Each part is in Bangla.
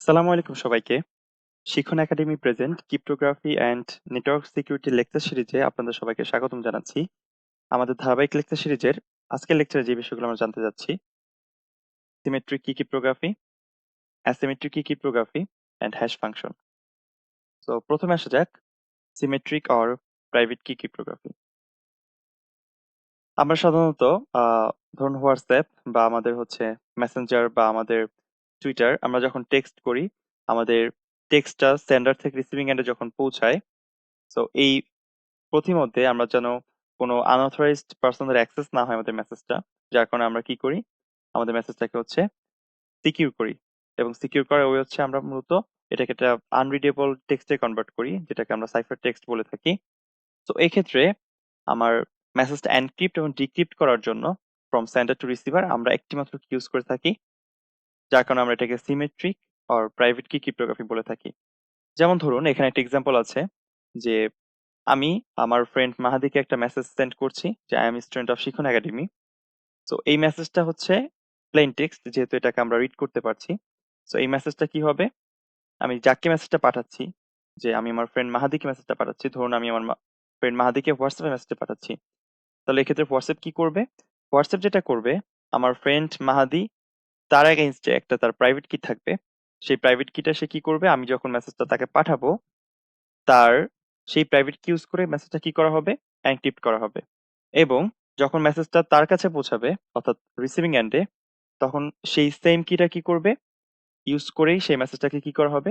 আসসালামু আলাইকুম সবাইকে। শিখন academy present cryptography and network security lecture সিরিজে আপনাদের সবাইকে স্বাগতম জানাচ্ছি। আমাদের ধারাবাহিক লেকচার সিরিজের আজকের লেকচারে যে বিষয়গুলো আমরা জানতে যাচ্ছি: সিমেট্রিক কি ক্রিপ্টোগ্রাফি, অ্যাসিমেট্রিক কি ক্রিপ্টোগ্রাফি অ্যান্ড হ্যাশ ফাংশন। তো প্রথমে আসা যাক সিমেট্রিক অর প্রাইভেট কি ক্রিপ্টোগ্রাফি। আমরা সাধারণত ধরুন হোয়াটসঅ্যাপ বা আমাদের হচ্ছে মেসেঞ্জার বা আমাদের টুইটার, আমরা যখন টেক্সট করি, আমাদের টেক্সটটা সেন্ডার থেকে রিসিভিং এন্ডে যখন পৌঁছায়, তো এই পথিমধ্যে আমরা যেন কোনো আনঅথরাইজড পার্সনের অ্যাক্সেস না হয় আমাদের মেসেজটা, যার কারণে আমরা কি করি, আমাদের মেসেজটাকে হচ্ছে সিকিউর করি। এবং সিকিউর করার ওয়ে হচ্ছে আমরা মূলত এটাকে একটা আনরিডেবল টেক্সটে কনভার্ট করি, যেটাকে আমরা সাইফার টেক্সট বলে থাকি। তো এই ক্ষেত্রে আমার মেসেজটা এনক্রিপ্ট এবং ডিক্রিপ্ট করার জন্য ফ্রম সেন্ডার টু রিসিভার আমরা একটি মাত্র কি ইউজ করে থাকি, যার কারণে আমরা এটাকে সিমেট্রিক অর প্রাইভেট কি ক্রিপ্টোগ্রাফি বলে থাকি। যেমন ধরুন এখানে একটা এক্সাম্পল আছে যে আমি আমার ফ্রেন্ড মাহাদিকে একটা মেসেজ সেন্ড করছি যে আই এম স্টুডেন্ট অফ শিখন একাডেমি। তো এই মেসেজটা হচ্ছে প্লেন টেক্সট, যেহেতু এটাকে আমরা রিড করতে পারছি। তো এই মেসেজটা কি হবে, আমি যাকে মেসেজটা পাঠাচ্ছি, যে আমি আমার ফ্রেন্ড মাহাদিকে মেসেজটা পাঠাচ্ছি, ধরুন আমি আমার ফ্রেন্ড মাহাদিকে হোয়াটসঅ্যাপে মেসেজটা পাঠাচ্ছি। তাহলে এক্ষেত্রে হোয়াটসঅ্যাপ কি করবে, হোয়াটসঅ্যাপ যেটা করবে, আমার ফ্রেন্ড মাহাদি তার এগেইনস্টে একটা তার প্রাইভেট কি থাকবে। সেই প্রাইভেট কিটা সে কি করবে, আমি যখন মেসেজটা তাকে পাঠাবো, তার সেই প্রাইভেট কি ইউজ করে মেসেজটা কি করা হবে, এনক্রিপ্ট করা হবে। এবং যখন মেসেজটা তার কাছে পৌঁছাবে, অর্থাৎ রিসিভিং এন্ডে, তখন সেই সেম কিটা কি করবে, ইউজ করেই সেই মেসেজটাকে কি করা হবে,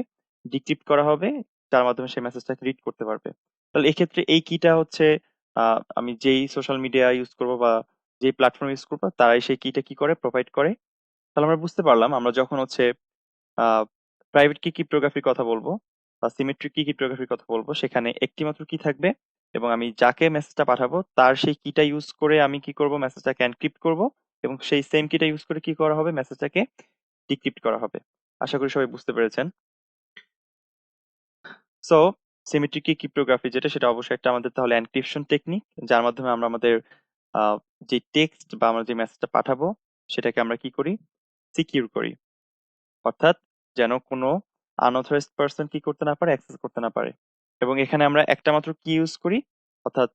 ডিক্রিপ্ট করা হবে, যার মাধ্যমে সেই মেসেজটাকে রিড করতে পারবে। তাহলে এক্ষেত্রে এই কিটা হচ্ছে আমি যেই সোশ্যাল মিডিয়া ইউজ করব বা যেই প্ল্যাটফর্ম ইউজ করবো, তারাই সেই কিটা কি করে, প্রোভাইড করে। তাহলে আমরা বুঝতে পারলাম, আমরা যখন হচ্ছে প্রাইভেট কি ক্রিপ্টোগ্রাফির কথা বলবো বা সিমেট্রিক কি ক্রিপ্টোগ্রাফির কথা বলবো, সেখানে একটি মাত্র কি থাকবে, এবং আমি যাকে মেসেজটা পাঠাবো তার সেই কিটা ইউজ করে আমি কি করব, মেসেজটাকে এনক্রিপ্ট করব, এবং সেই সেম কিটা ইউজ করে কি করা হবে, মেসেজটাকে ডিক্রিপ্ট করা হবে। আশা করি সবাই বুঝতে পেরেছেন। সো সিমেট্রিক কি ক্রিপ্টোগ্রাফি যেটা, সেটা অবশ্যই একটা আমাদের তাহলে এনক্রিপশন টেকনিক, যার মাধ্যমে আমরা আমাদের যে টেক্সট বা আমরা যে মেসেজটা পাঠাবো সেটাকে আমরা কি করি, সিকিউর করি। অর্থাৎ যেন কোনো আনঅথরাইজড পারসন কি করতে না পারে, অ্যাক্সেস করতে না পারে। এবং এখানে আমরা একটা মাত্র কি ইউজ করি, অর্থাৎ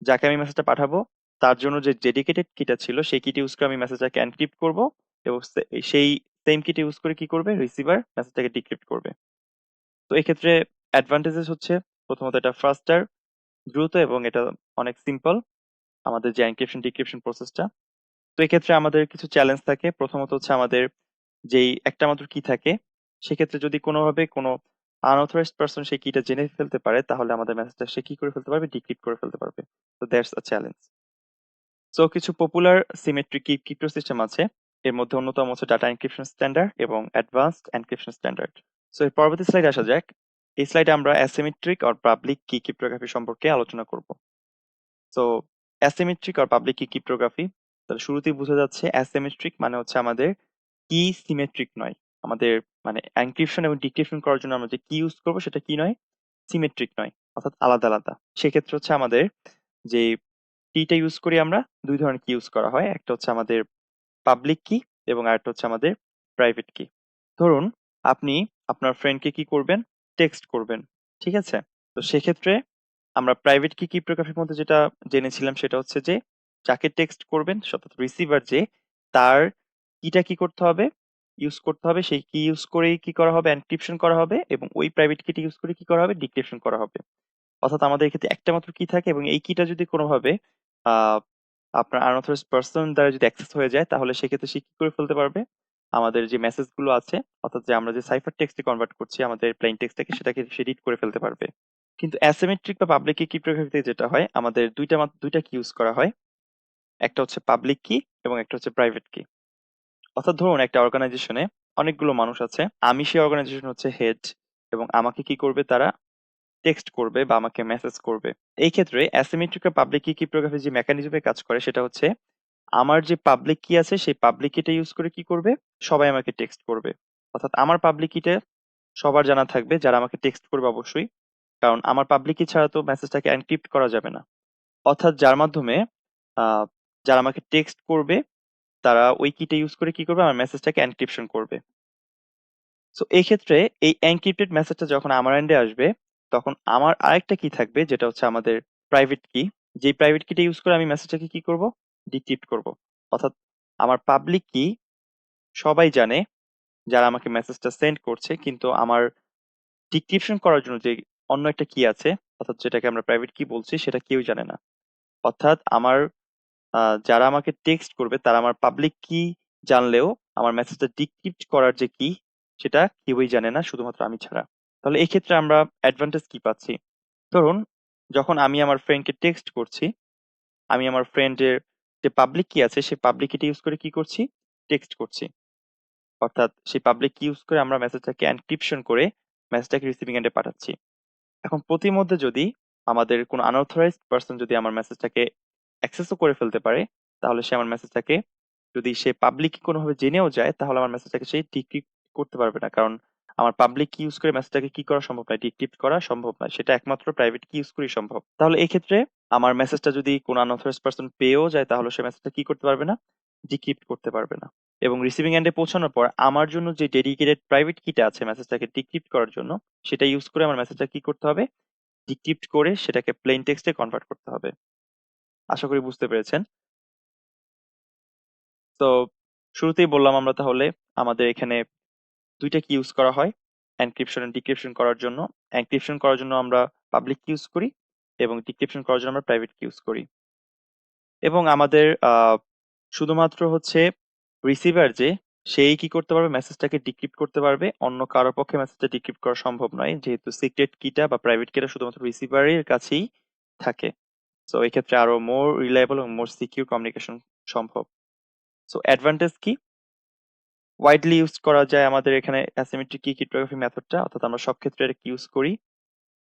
যাকে আমি মেসেজটা পাঠাবো তার জন্য যে ডেডিকেটেড কিটা ছিল সেই কিটি ইউজ করে আমি মেসেজটাকে এনক্রিপ্ট করব, এবং সেই সেম কিটি ইউজ করে কি করবে, রিসিভার মেসেজটাকে ডিক্রিপ্ট করবে। তো এক্ষেত্রে অ্যাডভান্টেজেস হচ্ছে, প্রথমত এটা ফাস্টার, দ্রুত, এবং এটা অনেক সিম্পল আমাদের যে এনক্রিপশন ডিক্রিপশন প্রসেসটা। তো এক্ষেত্রে আমাদের কিছু চ্যালেঞ্জ থাকে। প্রথমত হচ্ছে আমাদের যেই একটা মাত্র কি থাকে, সেক্ষেত্রে যদি কোনোভাবে কোনো আনঅথরাইজড পারসন সেই কিটা জেনে ফেলতে পারে, তাহলে আমাদের মেসেজটা সে কি করে ফেলতে পারবে, ডিক্রিপ্ট করে ফেলতে পারবে। তো দ্যাটস আ চ্যালেঞ্জ। সো কিছু পপুলার সিমেট্রিক ক্রিপ্টো সিস্টেম আছে, এর মধ্যে অন্যতম হচ্ছে ডাটা এনক্রিপশন স্ট্যান্ডার্ড এবং অ্যাডভান্সড এনক্রিপশন স্ট্যান্ডার্ড। সো এর পরবর্তী স্লাইডে আসা যাক। এই স্লাইডে আমরা অ্যাসিমেট্রিক আর পাবলিক কি ক্রিপ্টোগ্রাফি সম্পর্কে আলোচনা করব। সো অ্যাসিমেট্রিক আর পাবলিক কি ক্রিপ্টোগ্রাফি, তাহলে শুরুতেই বোঝা যাচ্ছে অ্যাসিমেট্রিক মানে হচ্ছে আমাদের কি সিমেট্রিক নয়। আমাদের মানে এনক্রিপশন এবং ডিক্রিপশন করার জন্য আমরা যে কি ইউজ করবো সেটা কি নয়, সিমেট্রিক নয়, অর্থাৎ আলাদা আলাদা। সেক্ষেত্রে হচ্ছে আমাদের যে কিটা ইউজ করি আমরা, দুই ধরনের কি ইউজ করা হয়, একটা হচ্ছে আমাদের পাবলিক কি এবং আরেকটা হচ্ছে আমাদের প্রাইভেট কি। ধরুন আপনি আপনার ফ্রেন্ডকে কি করবেন, টেক্সট করবেন, ঠিক আছে। তো সেক্ষেত্রে আমরা প্রাইভেট কি ক্রিপ্টোগ্রাফির মধ্যে যেটা জেনেছিলাম সেটা হচ্ছে যে যাকে টেক্সট করবেন, অর্থাৎ রিসিভার যে, তার কিটা কি করতে হবে, ইউজ করতে হবে, সেই কি ইউজ করেই কি করা হবে, এনক্রিপশন করা হবে, এবং ওই প্রাইভেট কিটা ইউজ করে কি করা হবে, ডিক্রিপশন করা হবে। অর্থাৎ আমাদের এক্ষেত্রে একটা মাত্র কি থাকে, এবং এই কিটা যদি কোনোভাবে আহ আপনার আনঅথরাইজড পারসন দ্বারা যদি অ্যাক্সেস হয়ে যায়, তাহলে সেক্ষেত্রে সে কি করে ফেলতে পারবে, আমাদের যে মেসেজ গুলো আছে, অর্থাৎ যে আমরা যে সাইফার টেক্সটে কনভার্ট করছি আমাদের প্লেন টেক্সটটাকে, সেটাকে সে রিড করে ফেলতে পারবে। কিন্তু অ্যাসিমেট্রিক বা পাবলিক কি ক্রিপ্টোগ্রাফিতে যেটা হয়, আমাদের দুইটা কি ইউজ করা হয়, একটা হচ্ছে পাবলিক কি এবং একটা হচ্ছে প্রাইভেট কি। অর্থাৎ ধরুন একটা অর্গানাইজেশনে অনেকগুলো মানুষ আছে, আমি সেই অর্গানাইজেশন হচ্ছে হেড, এবং আমাকে কি করবে, তারা টেক্সট করবে বা আমাকে মেসেজ করবে। এই ক্ষেত্রে অ্যাসিমেট্রিক বা পাবলিক কি ক্রিপ্টোগ্রাফি যে মেকানিজমে কাজ করে সেটা হচ্ছে, আমার যে পাবলিক কি আছে সেই পাবলিক কিটা ইউজ করে কি করবে, সবাই আমাকে টেক্সট করবে। অর্থাৎ আমার পাবলিক কিটা সবার জানা থাকবে, যারা আমাকে টেক্সট করবে অবশ্যই, কারণ আমার পাবলিক কি ছাড়া তো মেসেজটাকে এনক্রিপ্ট করা যাবে না। অর্থাৎ যার মাধ্যমে আহ, যারা আমাকে টেক্সট করবে, তারা ওই কিটা ইউজ করে কি করবে, আমার মেসেজটাকে এনক্রিপশন করবে। সো এই ক্ষেত্রে এই এনক্রিপ্টেড মেসেজটা যখন আমার এন্ডে আসবে, তখন আমার আরেকটা কি থাকবে, যেটা হচ্ছে আমাদের প্রাইভেট কি। যেই প্রাইভেট কিটা ইউজ করে আমি মেসেজটাকে কি করব, ডিক্রিপ্ট করব। অর্থাৎ আমার পাবলিক কি সবাই জানে, যারা আমাকে মেসেজটা সেন্ড করছে, কিন্তু আমার ডিক্রিপশন করার জন্য যে অন্য একটা কি আছে, অর্থাৎ যেটাকে আমরা প্রাইভেট কি বলছি, সেটা কেউ জানে না। অর্থাৎ আমার যারা আমাকে টেক্সট করবে তারা আমার পাবলিক কি জানলেও আমার মেসেজটা ডিক্রিপ্ট করার যে কি, সেটা কেউই জানে না, শুধুমাত্র আমি ছাড়া। তাহলে এই ক্ষেত্রে আমরা অ্যাডভান্টেজ কি পাচ্ছি? ধরুন, যখন আমি আমার ফ্রেন্ডকে টেক্সট করছি, আমি আমার ফ্রেন্ডের যে পাবলিক কি আছে সেই পাবলিক কিটা ইউজ করে কি করছি, টেক্সট করছি। অর্থাৎ সেই পাবলিক কি ইউজ করে আমরা মেসেজটাকে এনক্রিপশন করে মেসেজটাকে রিসিভিং এন্ডে পাঠাচ্ছি। এখন প্রতিমধ্যে যদি আমাদের কোনো আনঅথরাইজড পারসন যদি আমার মেসেজটাকে অ্যাক্সেসও করে ফেলতে পারে, তাহলে সে আমার মেসেজটাকে, যদি সে পাবলিক কোনোভাবে জেনেও যায়, তাহলে আমার মেসেজটাকে সে ডিক্রিপ্ট করতে পারবে না। কারণ আমার পাবলিক কি ইউজ করে মেসেজটাকে কি করা সম্ভব নয়, ডিক্রিপ্ট করা সম্ভব নয়। সেটা একমাত্র প্রাইভেট কি ইউজ করেই সম্ভব। তাহলে এই ক্ষেত্রে আমার মেসেজটা যদি কোনো আনঅথরাইজড পারসন পেয়েও যায়, তাহলে সে মেসেজটা কি করতে পারবে না, ডিক্রিপ্ট করতে পারবে না। এবং রিসিভিং এন্ডে পৌঁছানোর পর আমার জন্য যে ডেডিকেটেড প্রাইভেট কিটা আছে মেসেজটাকে ডিক্রিপ্ট করার জন্য, সেটা ইউজ করে আমার মেসেজটা কি করতে হবে, ডিক্রিপ্ট করে সেটাকে প্লেন টেক্সটে কনভার্ট করতে হবে। আশা করি বুঝতে পেরেছেন। তো শুরুতেই বললাম আমরা, তাহলে আমাদের এখানে দুইটা কি ইউজ করা হয় এনক্রিপশন এন্ড ডিক্রিপশন করার জন্য। এনক্রিপশন করার জন্য আমরা পাবলিক কি ইউজ করি, এবং ডিক্রিপশন করার জন্য আমরা প্রাইভেট কি ইউজ করি। এবং আমাদের শুধুমাত্র হচ্ছে রিসিভার যে, সেই কি করতে পারবে, মেসেজটাকে ডিক্রিপ্ট করতে পারবে। অন্য কারোর পক্ষে মেসেজটা ডিক্রিপ্ট করা সম্ভব নয়, যেহেতু সিক্রেট কিটা বা প্রাইভেট কিটা শুধুমাত্র রিসিভারের কাছেই থাকে। সো এই ক্ষেত্রে আরো মোর রিলায়েবল এবং মোর সিকিউর কমিউনিকেশন সম্ভব। সো অ্যাডভান্টেজ কি? ওয়াইডলি ইউজ করা যায় আমাদের এখানে অ্যাসিমেট্রিক কি ক্রিপ্টোগ্রাফি মেথডটা, অর্থাৎ আমরা সব ক্ষেত্রে এটা ইউজ করি,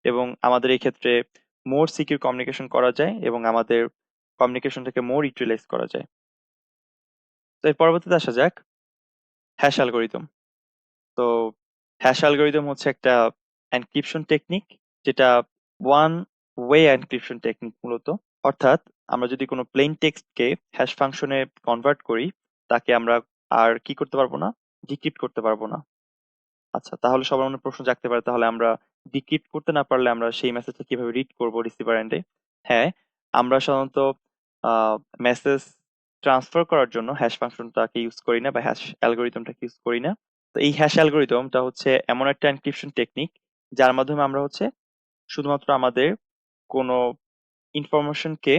এবং আমাদের এই ক্ষেত্রে মোর সিকিউর কমিউনিকেশন করা যায়, এবং আমাদের কমিউনিকেশনটাকে মোর ইউটিলাইজ করা যায়। তো এর পরবর্তীতে আসা যাক হ্যাশ অ্যালগোরিদম। তো হ্যাশ অ্যালগোরিদম হচ্ছে একটা এনক্রিপশন টেকনিক, যেটা ওয়ান ওয়ে এনক্রিপশন টেকনিক মূলত। অর্থাৎ আমরা যদি কোনো প্লেন টেক্সটকে হ্যাশ ফাংশনে কনভার্ট করি, তাকে আমরা আর কি করতে পারবো না, ডিক্রিপ্ট করতে পারবো না। আচ্ছা, তাহলে সবার মনে প্রশ্ন জাগতে পারে, তাহলে আমরা ডিক্রিপ্ট করতে না পারলে আমরা সেই মেসেজটা কিভাবে রিড করব রিসিভার এন্ডে? হ্যাঁ, আমরা সাধারণত মেসেজ ট্রান্সফার করার জন্য হ্যাশ ফাংশনটাকে ইউজ করি না, বা হ্যাশ অ্যালগোরিদমটাকে ইউজ করি না। তো এই হ্যাশ অ্যালগোরিদমটা হচ্ছে এমন একটা এনক্রিপশন টেকনিক, যার মাধ্যমে আমরা হচ্ছে শুধুমাত্র আমাদের কোনো ইনফরমেশনকে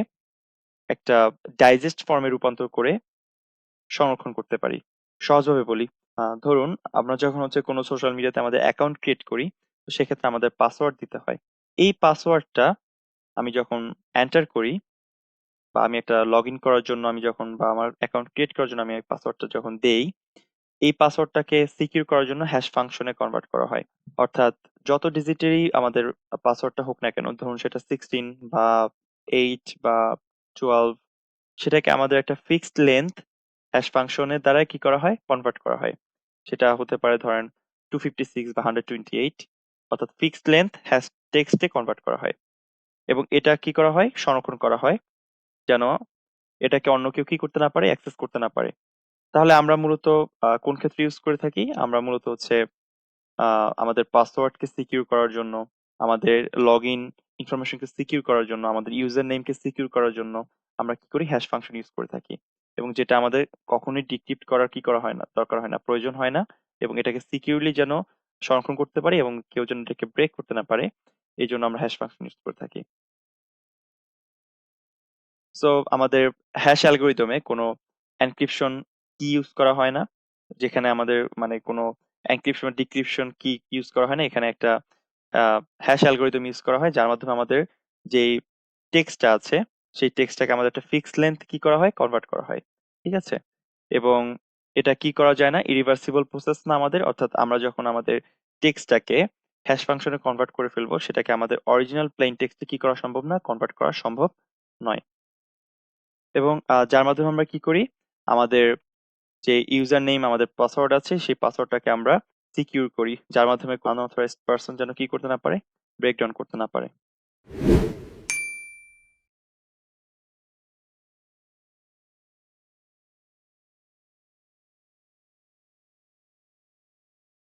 একটা ডাইজেস্ট ফর্মে রূপান্তর করে সংরক্ষণ করতে পারি। সহজভাবে বলি, ধরুন আমরা যখন হচ্ছে কোনো সোশ্যাল মিডিয়াতে আমাদের অ্যাকাউন্ট ক্রিয়েট করি, তো সেক্ষেত্রে আমাদের পাসওয়ার্ড দিতে হয়। এই পাসওয়ার্ডটা আমি যখন এন্টার করি, বা আমি একটা লগ ইন করার জন্য আমি যখন, বা আমার অ্যাকাউন্ট ক্রিয়েট করার জন্য আমি এই পাসওয়ার্ডটা যখন দেই, এই পাসওয়ার্ডটাকে সিকিউর করার জন্য হ্যাশ ফাংশনে কনভার্ট করা হয়। অর্থাৎ যত ডিজিটেরই আমাদের পাসওয়ার্ডটা হোক না কেন, ধরুন সেটা 16 বা 8 বা 12, সেটাকে আমাদের একটা ফিক্সড লেন্থ হ্যাশ ফাংশনের দ্বারা কি করা হয়, কনভার্ট করা হয়। সেটা হতে পারে ধরেন 256 বা 128, অর্থাৎ ফিক্সড লেন্থ হ্যাশ টেক্সটে কনভার্ট করা হয়। এবং এটা কি করা হয়, সংরক্ষণ করা হয়, যেন এটাকে অন্য কেউ কি করতে না পারে, অ্যাক্সেস করতে না পারে। তাহলে আমরা মূলত কোন ক্ষেত্রে ইউজ করে থাকি? আমরা মূলত হচ্ছে আমাদের পাসওয়ার্ডকে সিকিউর করার জন্য, আমাদের লগ ইন ইনফরমেশনকে সিকিউর করার জন্য, আমাদের ইউজার নেমকে সিকিউর করার জন্য আমরা কি করি, হ্যাশ ফাংশন ইউজ করে থাকি। এবং যেটা আমাদের কখনোই ডিক্রিপ্ট করার কি করা হয় না, দরকার হয় না, প্রয়োজন হয় না। এবং এটাকে সিকিউরলি যেন সংরক্ষণ করতে পারি, এবং কেউ যেন এটাকে ব্রেক করতে না পারে, এই জন্য আমরা হ্যাশ ফাংশন ইউজ করে থাকি। সো আমাদের হ্যাশ অ্যালগোরিদমে কোনো এনক্রিপশন কি ইউজ করা হয় না, যেখানে আমাদের মানে কোনো এনক্রিপশন ডিক্রিপশন কি ইউজ করা হয় না। এখানে একটা হ্যাশ অ্যালগোরিদম ইউজ করা হয়, যার মাধ্যমে আমাদের যেই টেক্সটটা আছে সেই টেক্সটটাকে আমাদের একটা ফিক্সড লেন্থ কি করা হয়, কনভার্ট করা হয়। ঠিক আছে? এবং এটা কি করা যায় না, ইরিভার্সিবল প্রসেস না আমাদের। অর্থাৎ আমরা যখন আমাদের টেক্সটটাকে হ্যাশ ফাংশনে কনভার্ট করে ফেলবো, সেটাকে আমাদের অরিজিনাল প্লেন টেক্সটে কি করা সম্ভব না, কনভার্ট করা সম্ভব নয়। এবং যার মাধ্যমে আমরা কি করি, আমাদের যে ইউজার নেম, আমাদের পাসওয়ার্ড আছে, সেই পাসওয়ার্ডটাকে আমরা সিকিউর করি, যার মাধ্যমে কোনো আনঅথরাইজড পারসন যেন কি করতে না পারে, ব্রেক ডাউন করতে না পারে।